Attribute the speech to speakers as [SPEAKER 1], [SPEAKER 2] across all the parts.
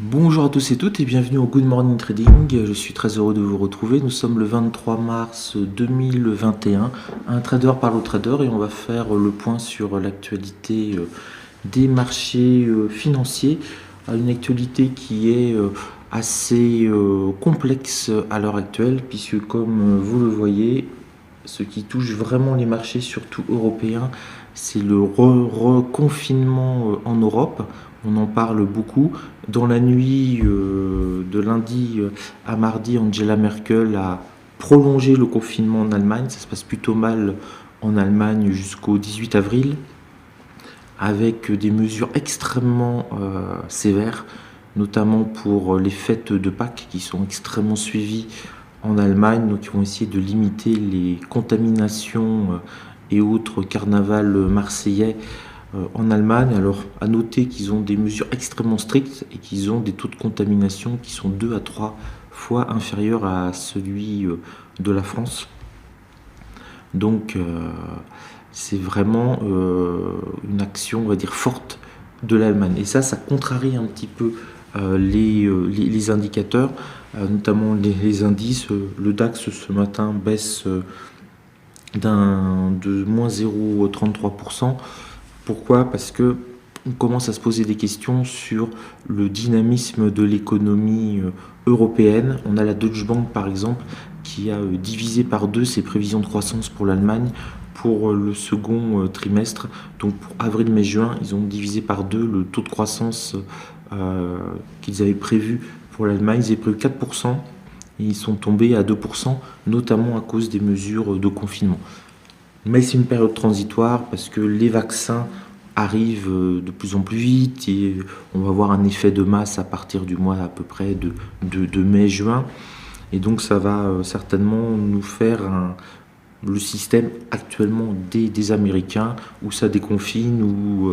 [SPEAKER 1] Bonjour à tous et toutes et bienvenue au Good Morning Trading. Je suis très heureux de vous retrouver. Nous sommes le 23 mars 2021. Un trader parle au trader et on va faire le point sur l'actualité des marchés financiers. Une actualité qui est assez complexe à l'heure actuelle puisque comme vous le voyez, ce qui touche vraiment les marchés, surtout européens, c'est le reconfinement en Europe. On en parle beaucoup. Dans la nuit de lundi à mardi, Angela Merkel a prolongé le confinement en Allemagne. Ça se passe plutôt mal en Allemagne jusqu'au 18 avril, avec des mesures extrêmement sévères, notamment pour les fêtes de Pâques qui sont extrêmement suivies en Allemagne, donc ils vont essayer de limiter les contaminations et autres carnavals marseillais en Allemagne. Alors à noter qu'ils ont des mesures extrêmement strictes et qu'ils ont des taux de contamination qui sont 2 à 3 fois inférieurs à celui de la France. Donc c'est vraiment une action, on va dire, forte de l'Allemagne. Et ça contrarie un petit peu les indicateurs, notamment les indices. Le DAX ce matin baisse de moins 0,33%. Pourquoi? Parce que on commence à se poser des questions sur le dynamisme de l'économie européenne. On a la Deutsche Bank par exemple qui a divisé par deux ses prévisions de croissance pour l'Allemagne pour le second trimestre. Donc pour avril, mai, juin, ils ont divisé par deux le taux de croissance qu'ils avaient prévu pour l'Allemagne. Ils avaient prévu 4% et ils sont tombés à 2%, notamment à cause des mesures de confinement. Mais c'est une période transitoire parce que les vaccins arrivent de plus en plus vite et on va avoir un effet de masse à partir du mois à peu près de mai-juin. Et donc ça va certainement nous faire le système actuellement des Américains où ça déconfine, où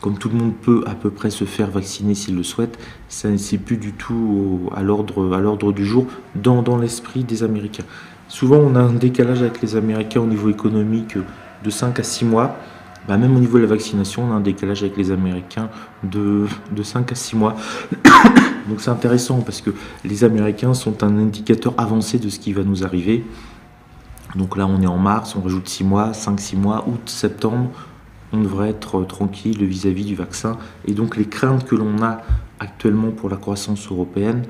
[SPEAKER 1] comme tout le monde peut à peu près se faire vacciner s'il le souhaite, ça c'est plus du tout à l'ordre du jour dans l'esprit des Américains. Souvent, on a un décalage avec les Américains au niveau économique de 5 à 6 mois. Même au niveau de la vaccination, on a un décalage avec les Américains de 5 à 6 mois. Donc c'est intéressant parce que les Américains sont un indicateur avancé de ce qui va nous arriver. Donc là, on est en mars, on rajoute 6 mois, 5-6 mois, août, septembre. On devrait être tranquille vis-à-vis du vaccin. Et donc les craintes que l'on a actuellement pour la croissance européenne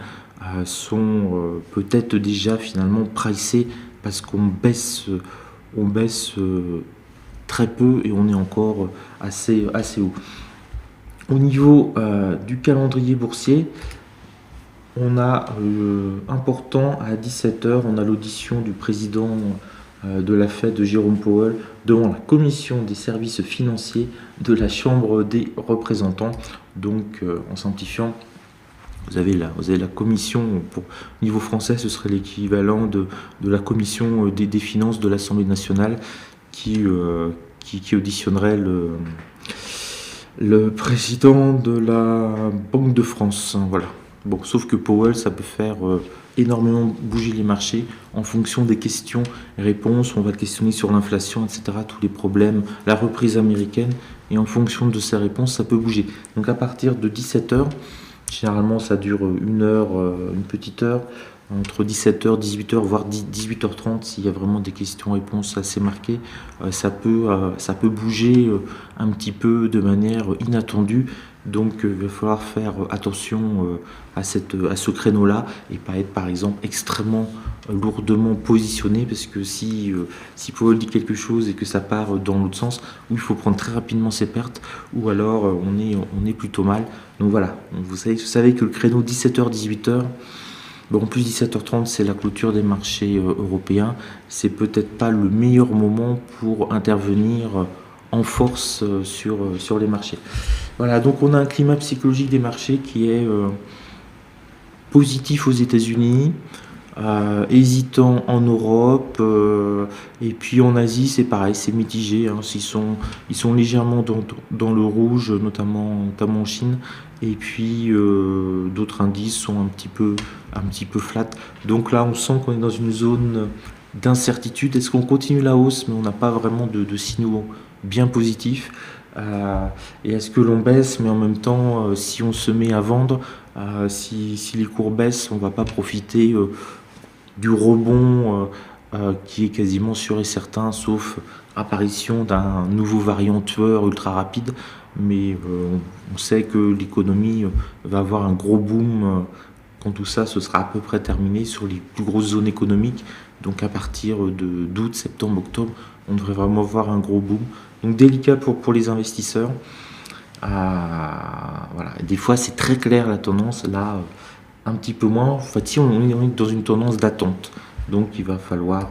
[SPEAKER 1] sont peut-être déjà finalement pricées parce on baisse très peu et on est encore assez haut. Au niveau du calendrier boursier, on a important à 17h, on a l'audition du président de la Fed, de Jérôme Powell, devant la commission des services financiers de la Chambre des représentants. Donc en simplifiant, vous avez la commission, au niveau français, ce serait l'équivalent de la commission des finances de l'Assemblée nationale qui auditionnerait le président de la Banque de France. Voilà. Bon, sauf que Powell, ça peut faire énormément bouger les marchés en fonction des questions et réponses. On va le questionner sur l'inflation, etc., tous les problèmes, la reprise américaine, et en fonction de ces réponses, ça peut bouger. Donc à partir de 17h, généralement ça dure une heure, une petite heure, entre 17h, 18h, voire 18h30, s'il y a vraiment des questions-réponses assez marquées, ça peut bouger un petit peu de manière inattendue. Donc il va falloir faire attention à ce créneau-là et pas être par exemple extrêmement lourdement positionné, parce que si Powell dit quelque chose et que ça part dans l'autre sens, ou il faut prendre très rapidement ses pertes, ou alors on est plutôt mal. Donc voilà, vous savez que le créneau 17h-18h, bon, en plus 17h30 c'est la clôture des marchés européens, c'est peut-être pas le meilleur moment pour intervenir en force sur les marchés. Voilà, donc on a un climat psychologique des marchés qui est positif aux États-Unis, hésitant en Europe, et puis en Asie c'est pareil, c'est mitigé, hein. Ils sont légèrement dans le rouge, notamment en Chine, et puis d'autres indices sont un petit peu flat. Donc là on sent qu'on est dans une zone d'incertitude. Est-ce qu'on continue la hausse? Mais on n'a pas vraiment de signaux bien positif. Et est-ce que l'on baisse, mais en même temps, si on se met à vendre, si les cours baissent, on ne va pas profiter du rebond qui est quasiment sûr et certain, sauf apparition d'un nouveau variant tueur ultra rapide. Mais on sait que l'économie va avoir un gros boom quand tout ça ce sera à peu près terminé sur les plus grosses zones économiques. Donc à partir d'août, septembre, octobre, on devrait vraiment voir un gros boom. Donc délicat pour les investisseurs. Voilà. Des fois c'est très clair la tendance, là un petit peu moins. En fait, si on est dans une tendance d'attente, donc il va falloir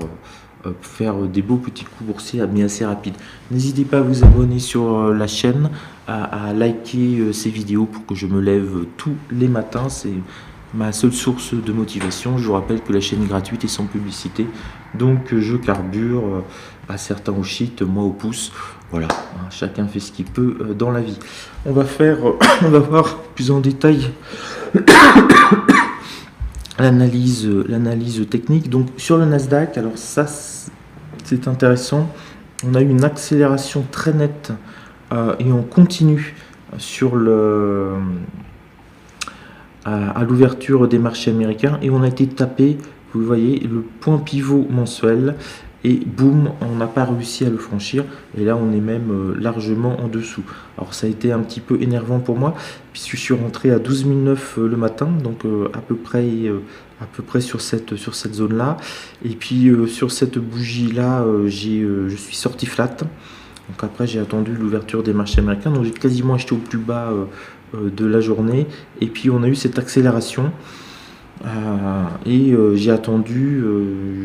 [SPEAKER 1] faire des beaux petits coups boursiers mais assez rapides. N'hésitez pas à vous abonner sur la chaîne, à liker ces vidéos pour que je me lève tous les matins. C'est ma seule source de motivation. Je vous rappelle que la chaîne est gratuite et sans publicité, donc je carbure, à certains au shit, moi au pouce. Voilà, hein, chacun fait ce qu'il peut dans la vie. On va voir plus en détail l'analyse technique. Donc sur le Nasdaq, alors ça c'est intéressant. On a eu une accélération très nette et on continue sur à l'ouverture des marchés américains, et on a été tapé, vous voyez, le point pivot mensuel, et boum, on n'a pas réussi à le franchir, et là on est même largement en dessous. Alors ça a été un petit peu énervant pour moi, puisque je suis rentré à 12 009 le matin, donc à peu près sur cette zone là, et puis sur cette bougie là je suis sorti flat. Donc après j'ai attendu l'ouverture des marchés américains, donc j'ai quasiment acheté au plus bas de la journée, et puis on a eu cette accélération. J'ai attendu,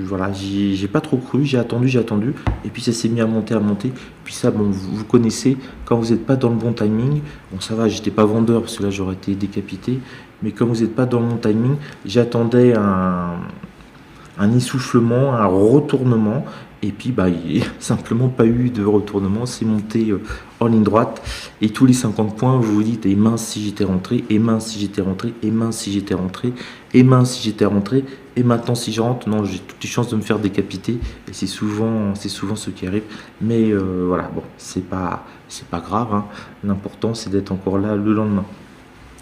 [SPEAKER 1] voilà, j'ai pas trop cru, j'ai attendu, et puis ça s'est mis à monter, puis ça, bon, vous connaissez, quand vous n'êtes pas dans le bon timing, bon ça va, j'étais pas vendeur, parce que là j'aurais été décapité, mais comme vous n'êtes pas dans mon timing, j'attendais un essoufflement, un retournement, et puis bah, il n'y a simplement pas eu de retournement, c'est monté en ligne droite, et tous les 50 points, vous vous dites, et mince si j'étais rentré, et mince si j'étais rentré, et mince si j'étais rentré, et mince si j'étais rentré, et maintenant si je rentre, non, j'ai toutes les chances de me faire décapiter, et c'est souvent ce qui arrive, mais voilà, bon, c'est pas grave, hein. L'important c'est d'être encore là le lendemain.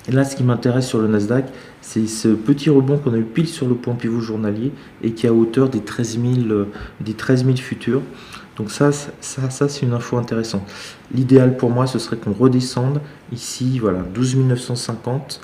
[SPEAKER 1] Et là, ce qui m'intéresse sur le Nasdaq, c'est ce petit rebond qu'on a eu pile sur le point pivot journalier et qui est à hauteur des 13 000 futurs. Donc ça c'est une info intéressante. L'idéal pour moi, ce serait qu'on redescende ici, voilà, 12 950,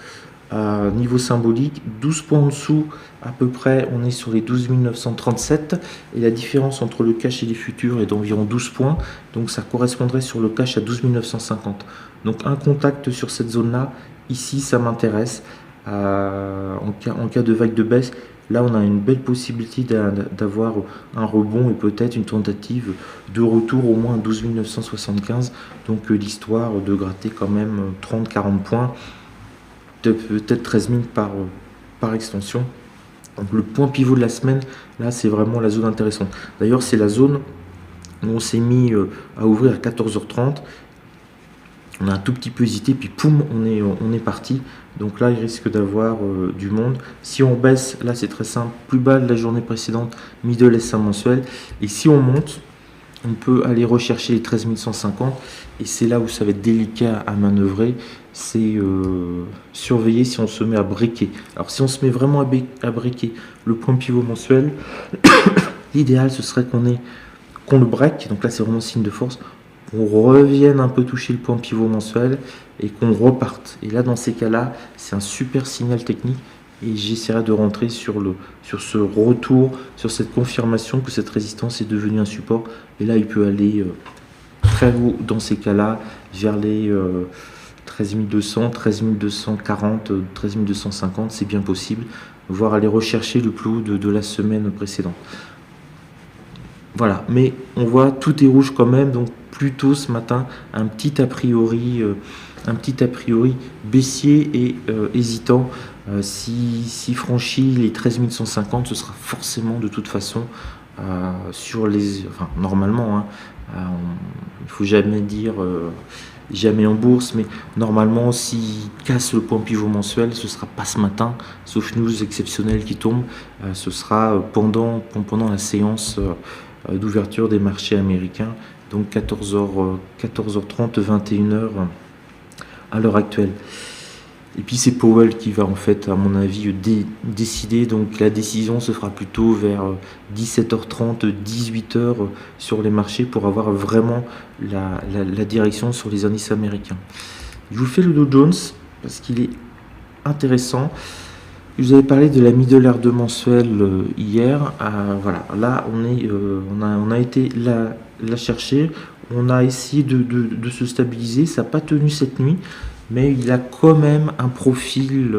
[SPEAKER 1] niveau symbolique, 12 points en dessous, à peu près, on est sur les 12 937, et la différence entre le cash et les futurs est d'environ 12 points, donc ça correspondrait sur le cash à 12 950. Donc un contact sur cette zone-là, ici ça m'intéresse. En cas de vague de baisse, là on a une belle possibilité d'avoir un rebond et peut-être une tentative de retour au moins à 12 975, donc l'histoire de gratter quand même 30-40 points, peut-être 13 000 par extension. Donc le point pivot de la semaine, là c'est vraiment la zone intéressante. D'ailleurs c'est la zone où on s'est mis à ouvrir à 14h30. On a un tout petit peu hésité, puis poum, on est parti. Donc là, il risque d'avoir du monde. Si on baisse, là c'est très simple, plus bas de la journée précédente, middle SA mensuel. Et si on monte, on peut aller rechercher les 13 150. Et c'est là où ça va être délicat à manœuvrer. C'est surveiller si on se met à briquer. Alors si on se met vraiment à briquer le point pivot mensuel, l'idéal ce serait qu'on le break. Donc là c'est vraiment signe de force. On revienne un peu toucher le point pivot mensuel et qu'on reparte. Et là, dans ces cas-là, c'est un super signal technique, et j'essaierai de rentrer sur ce retour, sur cette confirmation que cette résistance est devenue un support. Et là, il peut aller très haut dans ces cas-là, vers les 13 200, 13 240, 13 250, c'est bien possible, voire aller rechercher le plus haut de la semaine précédente. Voilà, mais on voit tout est rouge quand même, donc plutôt ce matin un petit a priori baissier et hésitant. Si franchit les 13 150, ce sera forcément de toute façon sur les, enfin normalement, hein, il ne faut jamais dire jamais en bourse, mais normalement s'il casse le point pivot mensuel, ce sera pas ce matin, sauf news exceptionnelle qui tombe, ce sera pendant la séance d'ouverture des marchés américains, donc 14h30, 21h à l'heure actuelle. Et puis c'est Powell qui va en fait, à mon avis, décider. Donc la décision se fera plutôt vers 17h30, 18h sur les marchés pour avoir vraiment la direction sur les indices américains. Je vous fais le Dow Jones parce qu'il est intéressant. Je vous avais parlé de la middle R2 mensuelle hier. Voilà, là on a été la chercher. On a essayé de se stabiliser. Ça n'a pas tenu cette nuit, mais il a quand même un profil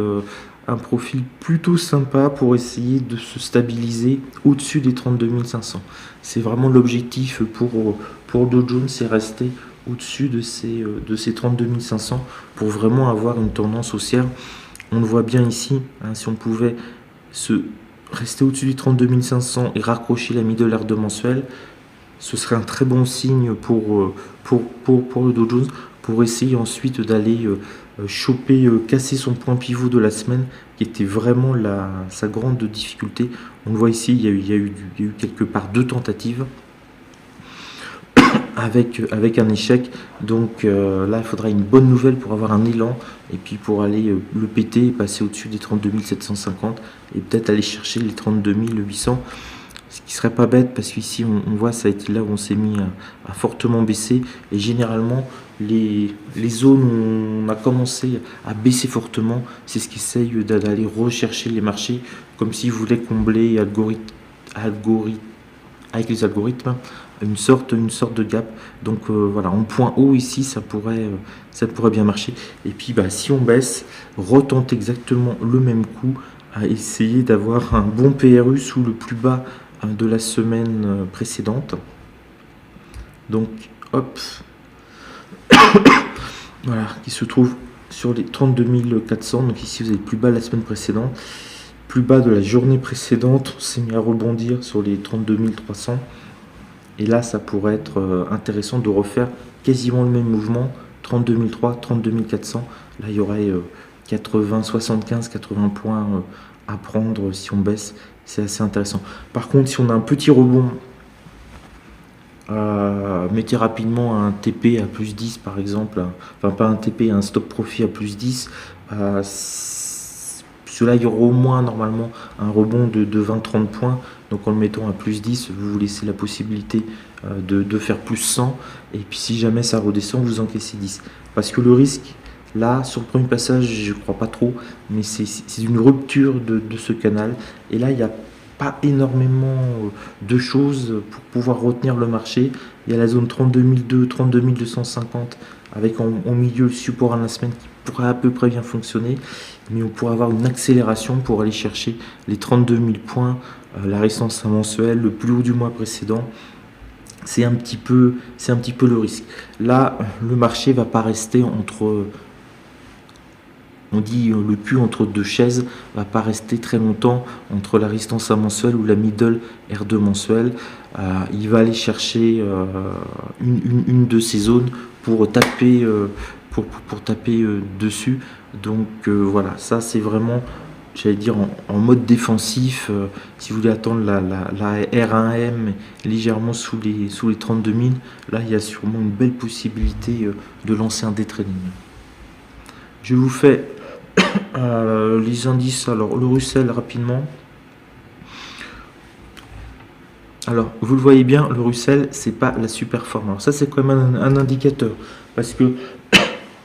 [SPEAKER 1] plutôt sympa pour essayer de se stabiliser au-dessus des 32 500. C'est vraiment l'objectif pour Dow Jones, c'est rester au-dessus de ces 32 500 pour vraiment avoir une tendance haussière. On le voit bien ici, hein, si on pouvait rester au-dessus des 32 500 et raccrocher la middle R2 mensuelle, ce serait un très bon signe pour le Dow Jones, pour essayer ensuite d'aller casser son point pivot de la semaine, qui était vraiment sa grande difficulté. On le voit ici, il y a eu quelque part 2 tentatives avec un échec. Donc là, il faudra une bonne nouvelle pour avoir un élan et puis pour aller le péter et passer au-dessus des 32 750 et peut-être aller chercher les 32 800. Ce qui serait pas bête parce qu'ici on voit ça a été là où on s'est mis à fortement baisser, et généralement les zones où on a commencé à baisser fortement, c'est ce qu'essayent d'aller rechercher les marchés, comme s'ils voulaient combler avec les algorithmes une sorte de gap. Donc voilà, en point haut ici ça pourrait bien marcher. Et puis si on baisse, retente exactement le même coup à essayer d'avoir un bon PRU sous le plus bas de la semaine précédente. Donc hop, voilà, qui se trouve sur les 32 400. Donc ici vous avez le plus bas de la semaine précédente, plus bas de la journée précédente. On s'est mis à rebondir sur les 32 300, et là ça pourrait être intéressant de refaire quasiment le même mouvement, 32 300, 32 400. Là il y aurait 75, 80 points à prendre si on baisse. C'est assez intéressant. Par contre, si on a un petit rebond, mettez rapidement un TP à plus 10 par exemple, enfin pas un TP, un stop profit à plus 10. Cela, il y aura au moins normalement un rebond de 20-30 points. Donc en le mettant à plus 10, vous vous laissez la possibilité de faire plus 100. Et puis si jamais ça redescend, vous encaissez 10. Parce que le risque, là, sur le premier passage, je ne crois pas trop, mais c'est une rupture de ce canal. Et là, il n'y a pas énormément de choses pour pouvoir retenir le marché. Il y a la zone 32 200, 32 250 avec en milieu le support à la semaine qui pourrait à peu près bien fonctionner. Mais on pourrait avoir une accélération pour aller chercher les 32 000 points, la résistance mensuelle, le plus haut du mois précédent. C'est un petit peu le risque. Là, le marché va pas rester entre... On dit le cul entre 2 chaises, va pas rester très longtemps entre la résistance mensuelle ou la middle R2 mensuelle. Il va aller chercher une de ces zones pour taper, dessus. Donc voilà, ça c'est vraiment, j'allais dire, en mode défensif. Si vous voulez attendre la R1M légèrement sous les 32 000, là il y a sûrement une belle possibilité de lancer un day trading. Je vous fais les indices. Alors le Russell rapidement. Alors vous le voyez bien, le Russell c'est pas la super forme. Alors ça c'est quand même un indicateur, parce que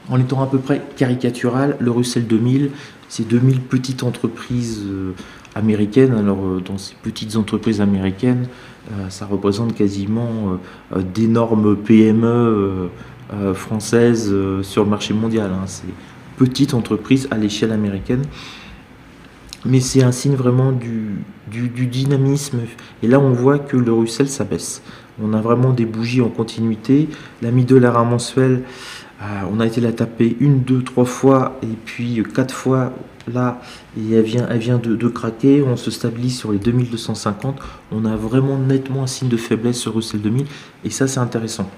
[SPEAKER 1] en étant à peu près caricatural, le Russell 2000, c'est 2000 petites entreprises américaines. Alors dans ces petites entreprises américaines, ça représente quasiment d'énormes PME françaises sur le marché mondial. C'est petite entreprise à l'échelle américaine, mais c'est un signe vraiment du dynamisme. Et là on voit que le Russell ça baisse, on a vraiment des bougies en continuité. La middle R1 mensuelle, on a été la taper 1, 2, 3 fois et puis 4 fois là, et elle vient de craquer. On se stabilise sur les 2250. On a vraiment nettement un signe de faiblesse sur Russell 2000, et ça c'est intéressant.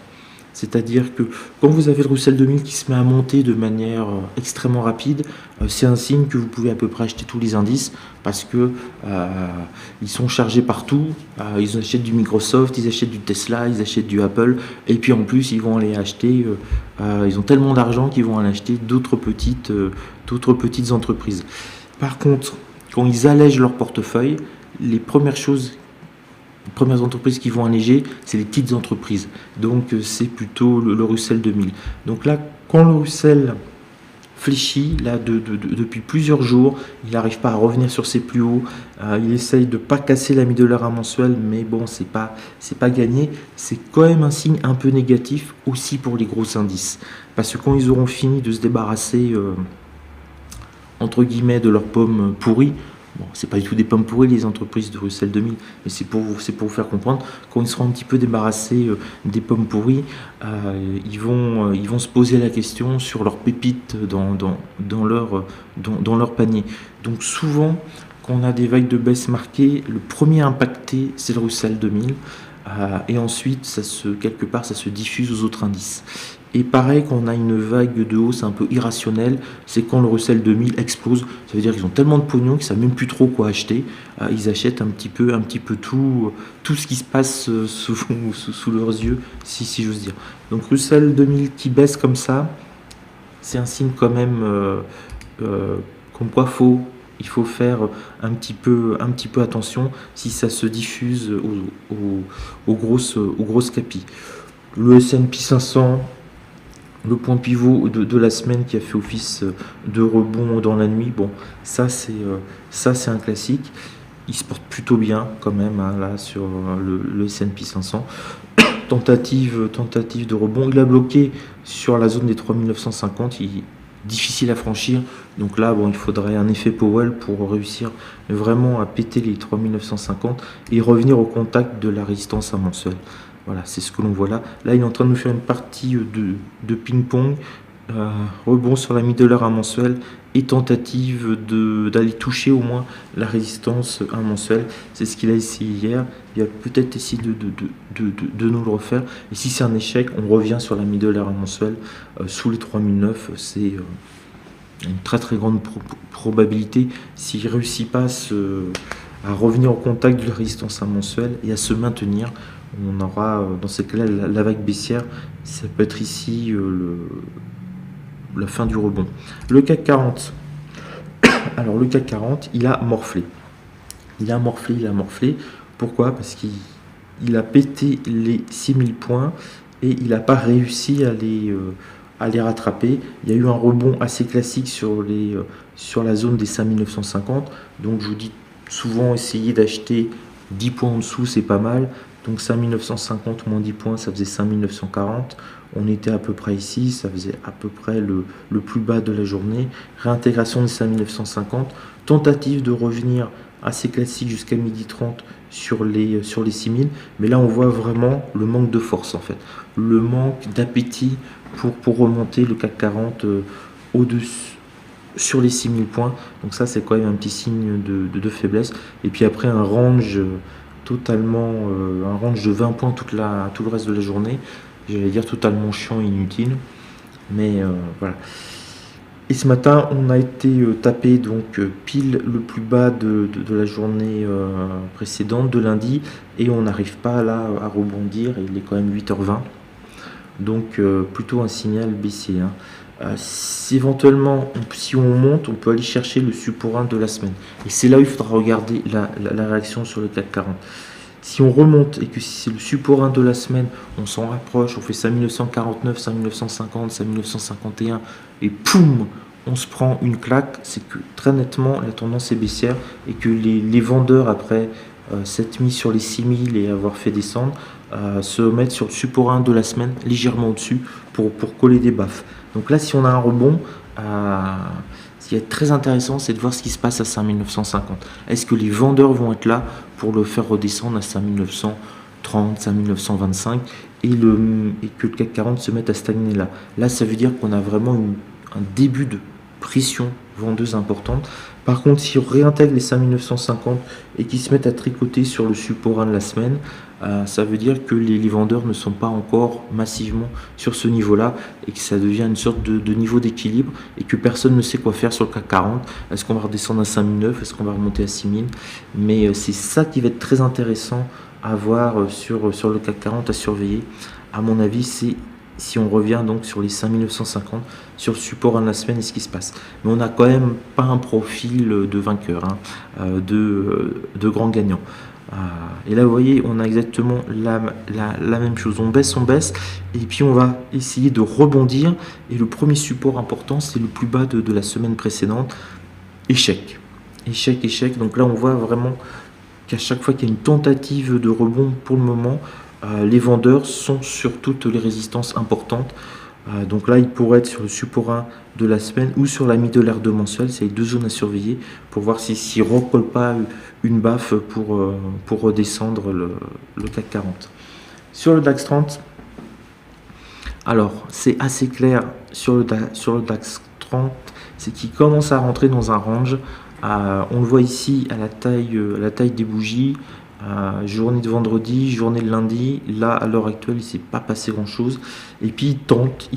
[SPEAKER 1] C'est-à-dire que quand vous avez le Russell 2000 qui se met à monter de manière extrêmement rapide, c'est un signe que vous pouvez à peu près acheter tous les indices parce que ils sont chargés partout. Ils achètent du Microsoft, ils achètent du Tesla, ils achètent du Apple, et puis en plus ils vont aller acheter. Ils ont tellement d'argent qu'ils vont aller acheter d'autres petites entreprises. Par contre, quand ils allègent leur portefeuille, les premières entreprises qui vont alléger, c'est les petites entreprises. Donc c'est plutôt le Russell 2000. Donc là, quand le Russell fléchit, là, depuis plusieurs jours, il n'arrive pas à revenir sur ses plus hauts. Il essaye de ne pas casser la middle hour mensuelle, mais bon, c'est pas gagné. C'est quand même un signe un peu négatif aussi pour les gros indices. Parce que quand ils auront fini de se débarrasser, entre guillemets, de leurs pommes pourries. Bon, c'est pas du tout des pommes pourries les entreprises de Russell 2000, mais c'est pour vous faire comprendre. Quand ils seront un petit peu débarrassés des pommes pourries, ils vont se poser la question sur leurs pépites dans leur panier. Donc souvent, quand on a des vagues de baisse marquées, le premier impacté, c'est le Russell 2000. Et ensuite, quelque part, ça se diffuse aux autres indices. Et pareil, quand on a une vague de hausse un peu irrationnelle, c'est quand le Russell 2000 explose. Ça veut dire qu'ils ont tellement de pognon qu'ils ne savent même plus trop quoi acheter. Ils achètent un petit peu tout ce qui se passe sous leurs yeux, si j'ose dire. Donc Russell 2000 qui baisse comme ça, c'est un signe quand même comme quoi il faut faire un petit peu attention si ça se diffuse aux grosses capis. Le S&P 500, le point pivot de la semaine qui a fait office de rebond dans la nuit, bon, ça c'est un classique. Il se porte plutôt bien quand même, hein, là sur le S&P 500. Tentative de rebond. Il a bloqué sur la zone des 3950. Difficile à franchir. Donc là, bon, il faudrait un effet Powell pour réussir vraiment à péter les 3950 et revenir au contact de la résistance à mensuelle. Voilà, c'est ce que l'on voit là. Là, il est en train de nous faire une partie de ping-pong. Rebond sur la middle hour mensuelle et tentative d'aller toucher au moins la résistance mensuelle. C'est ce qu'il a essayé hier. Il va peut-être essayer de nous le refaire. Et si c'est un échec, on revient sur la middle hour mensuelle sous les 3009. C'est une très très grande probabilité. S'il ne réussit pas à revenir au contact de la résistance mensuelle et à se maintenir, on aura dans ces cas-là la vague baissière. Ça peut être ici la fin du rebond. Le CAC 40. Alors le CAC 40, il a morflé. Il a morflé. Pourquoi? Parce qu'il a pété les 6000 points et il n'a pas réussi à les rattraper. Il y a eu un rebond assez classique sur la zone des 5950. Donc je vous dis souvent, essayez d'acheter 10 points en dessous, c'est pas mal. Donc 5950 moins 10 points, ça faisait 5940. On était à peu près ici, ça faisait à peu près le plus bas de la journée. Réintégration des 5950. Tentative de revenir assez classique jusqu'à 12h30 sur les 6000. Mais là, on voit vraiment le manque de force en fait. Le manque d'appétit pour remonter le CAC 40 au-dessus sur les 6000 points. Donc ça, c'est quand même un petit signe de faiblesse. Et puis après, un range un range de 20 points tout le reste de la journée. J'allais dire totalement chiant et inutile. Mais voilà. Et ce matin, on a été tapé donc pile le plus bas de la journée précédente, de lundi. Et on n'arrive pas là à rebondir. Il est quand même 8h20. Donc plutôt un signal baissier. Hein. Éventuellement, si on monte, on peut aller chercher le support 1 de la semaine. Et c'est là où il faudra regarder la réaction sur le CAC 40. Si on remonte et que si c'est le support 1 de la semaine, on s'en rapproche, on fait 5949, 5950, 5951 et poum, on se prend une claque, c'est que très nettement la tendance est baissière et que les vendeurs après s'être mis sur les 6000 et avoir fait descendre, se mettent sur le support 1 de la semaine légèrement au-dessus pour coller des baffes. Donc là, si on a un rebond, ce qui est très intéressant, c'est de voir ce qui se passe à 5950. Est-ce que les vendeurs vont être là pour le faire redescendre à 5930, 5925 et que le CAC 40 se mette à stagner là? Là, ça veut dire qu'on a vraiment un début de pression vendeuse importante. Par contre, si on réintègre les 5950 et qu'ils se mettent à tricoter sur le support 1 de la semaine, Ça veut dire que les vendeurs ne sont pas encore massivement sur ce niveau-là et que ça devient une sorte de niveau d'équilibre et que personne ne sait quoi faire sur le CAC 40. Est-ce qu'on va redescendre à 5009? Est-ce qu'on va remonter à 6000? Mais c'est ça qui va être très intéressant à voir sur le CAC 40, à surveiller. À mon avis, c'est si on revient donc sur les 5950, sur le support de la semaine et ce qui se passe. Mais on n'a quand même pas un profil de vainqueur, de grand gagnant. Et là, vous voyez, on a exactement la même chose. On baisse, et puis on va essayer de rebondir. Et le premier support important, c'est le plus bas de la semaine précédente. Échec. Échec, échec. Donc là, on voit vraiment qu'à chaque fois qu'il y a une tentative de rebond, pour le moment, les vendeurs sont sur toutes les résistances importantes. Donc là, il pourrait être sur le support 1 de la semaine ou sur la middle R2 mensuelle. C'est les deux zones à surveiller pour voir s'il ne recolle pas une baffe pour redescendre le CAC 40. Sur le DAX 30, alors c'est assez clair sur le DAX 30, c'est qu'il commence à rentrer dans un range. On le voit ici à la taille des bougies. Journée de vendredi, journée de lundi, là à l'heure actuelle il ne s'est pas passé grand chose et puis il tente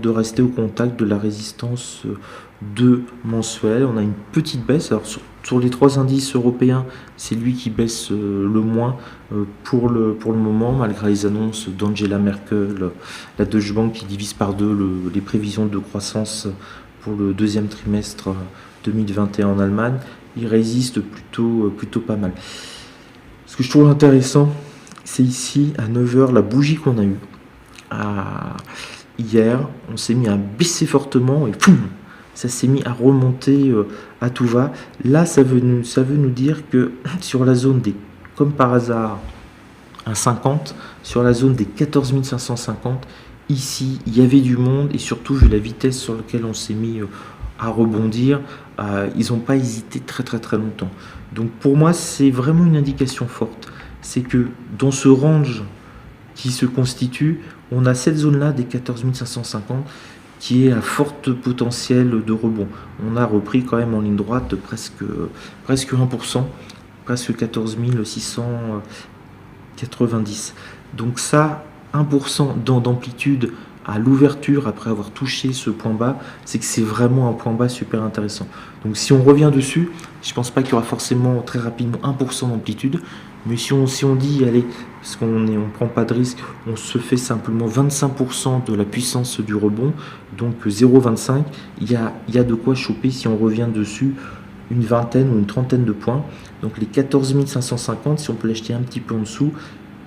[SPEAKER 1] de rester au contact de la résistance 2 mensuelle. On a une petite baisse, alors sur les trois indices européens c'est lui qui baisse le moins pour le moment, malgré les annonces d'Angela Merkel, la Deutsche Bank qui divise par deux les prévisions de croissance pour le deuxième trimestre 2021 en Allemagne. Il résiste plutôt pas mal. Ce que je trouve intéressant, c'est ici à 9h la bougie qu'on a eue. Hier, on s'est mis à baisser fortement et poum, ça s'est mis à remonter à tout va. Là, ça veut nous dire que sur la zone des, comme par hasard, un 50, sur la zone des 14 550, ici, il y avait du monde et surtout, vu la vitesse sur laquelle on s'est mis à rebondir, ils n'ont pas hésité très longtemps. Donc pour moi, c'est vraiment une indication forte. C'est que dans ce range qui se constitue, on a cette zone-là des 14 550 qui est à forte potentiel de rebond. On a repris quand même en ligne droite presque 1%, presque 14 690. Donc ça, 1% d'amplitude à l'ouverture après avoir touché ce point bas, c'est que c'est vraiment un point bas super intéressant. Donc si on revient dessus, je ne pense pas qu'il y aura forcément très rapidement 1% d'amplitude, mais si on dit, allez, parce qu'on ne prend pas de risque, on se fait simplement 25% de la puissance du rebond, donc 0,25, il y a de quoi choper si on revient dessus une vingtaine ou une trentaine de points. Donc les 14 550, si on peut l'acheter un petit peu en dessous,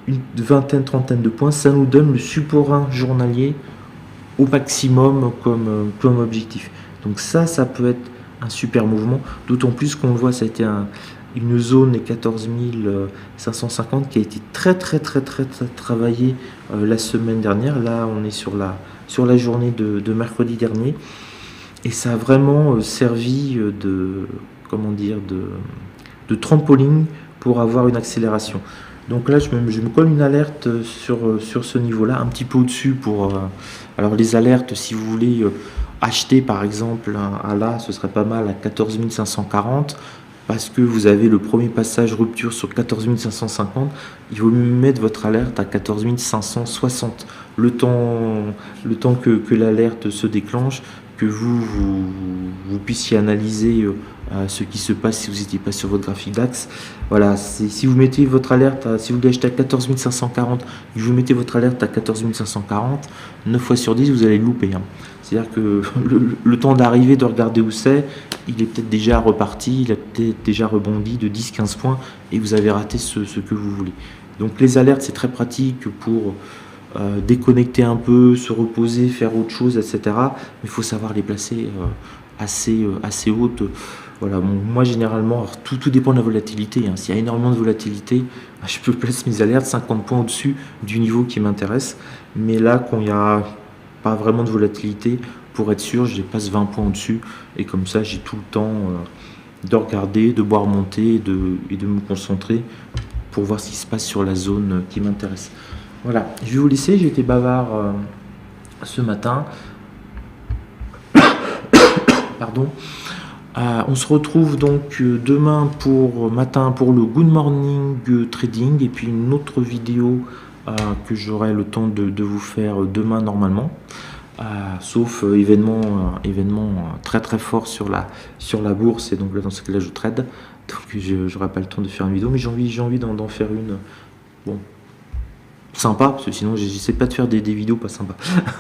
[SPEAKER 1] une vingtaine, trentaine de points, ça nous donne le support 1 journalier au maximum comme objectif. Donc ça peut être un super mouvement, d'autant plus qu'on le voit, ça a été une zone des 14 550 qui a été très travaillée la semaine dernière. Là, on est sur la journée de mercredi dernier, et ça a vraiment servi de trampoline pour avoir une accélération. Donc là, je me colle une alerte sur ce niveau-là, un petit peu au-dessus alors les alertes, si vous voulez acheter par exemple là, ce serait pas mal à 14 540, parce que vous avez le premier passage rupture sur 14 550, il vaut mieux mettre votre alerte à 14 560. Le temps que l'alerte se déclenche, que vous puissiez analyser ce qui se passe si vous n'étiez pas sur votre graphique DAX. Voilà, si vous mettez votre alerte, si vous voulez acheter à 14 540, et vous mettez votre alerte à 14 540, 9 fois sur 10, vous allez le louper. C'est-à-dire que le temps d'arriver, de regarder où c'est, il est peut-être déjà reparti, il a peut-être déjà rebondi de 10-15 points, et vous avez raté ce que vous voulez. Donc les alertes, c'est très pratique pour déconnecter un peu, se reposer, faire autre chose, etc. Mais il faut savoir les placer assez hautes. Voilà, bon, moi généralement, tout dépend de la volatilité. S'il y a énormément de volatilité, je peux placer mes alertes 50 points au-dessus du niveau qui m'intéresse. Mais là, quand il n'y a pas vraiment de volatilité, pour être sûr, je les passe 20 points au-dessus. Et comme ça, j'ai tout le temps de regarder, de voir monter et de me concentrer pour voir ce qui se passe sur la zone qui m'intéresse. Voilà, je vais vous laisser, j'ai été bavard ce matin. Pardon. On se retrouve donc demain matin pour le Good Morning Trading et puis une autre vidéo que j'aurai le temps de vous faire demain normalement. Sauf événement très très fort sur la bourse, et donc là dans ce cas-là je trade, donc je n'aurai pas le temps de faire une vidéo, mais j'ai envie d'en faire une bon, sympa, parce que sinon j'essaie pas de faire des vidéos pas sympas,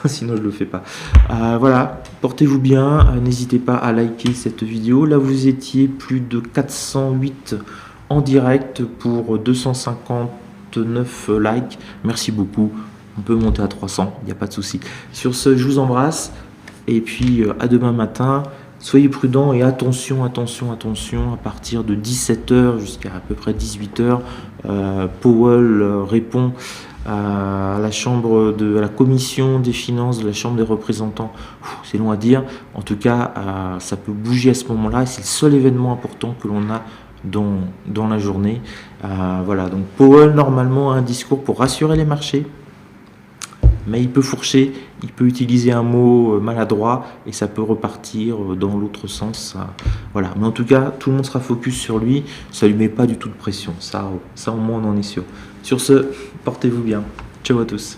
[SPEAKER 1] sinon je le fais pas. Voilà, portez-vous bien, n'hésitez pas à liker cette vidéo. Là vous étiez plus de 408 en direct pour 259 likes, merci beaucoup. On peut monter à 300, il n'y a pas de souci. Sur ce, je vous embrasse et puis à demain matin. Soyez prudents et attention, à partir de 17h jusqu'à peu près 18h, Powell répond à la commission des finances de la Chambre des représentants. C'est long à dire, en tout cas ça peut bouger à ce moment-là, et c'est le seul événement important que l'on a dans la journée. Voilà, donc Powell normalement a un discours pour rassurer les marchés, mais il peut fourcher, il peut utiliser un mot maladroit et ça peut repartir dans l'autre sens. Voilà, mais en tout cas, tout le monde sera focus sur lui, ça lui met pas du tout de pression, ça au moins on en est sûr. Sur ce, portez-vous bien. Ciao à tous.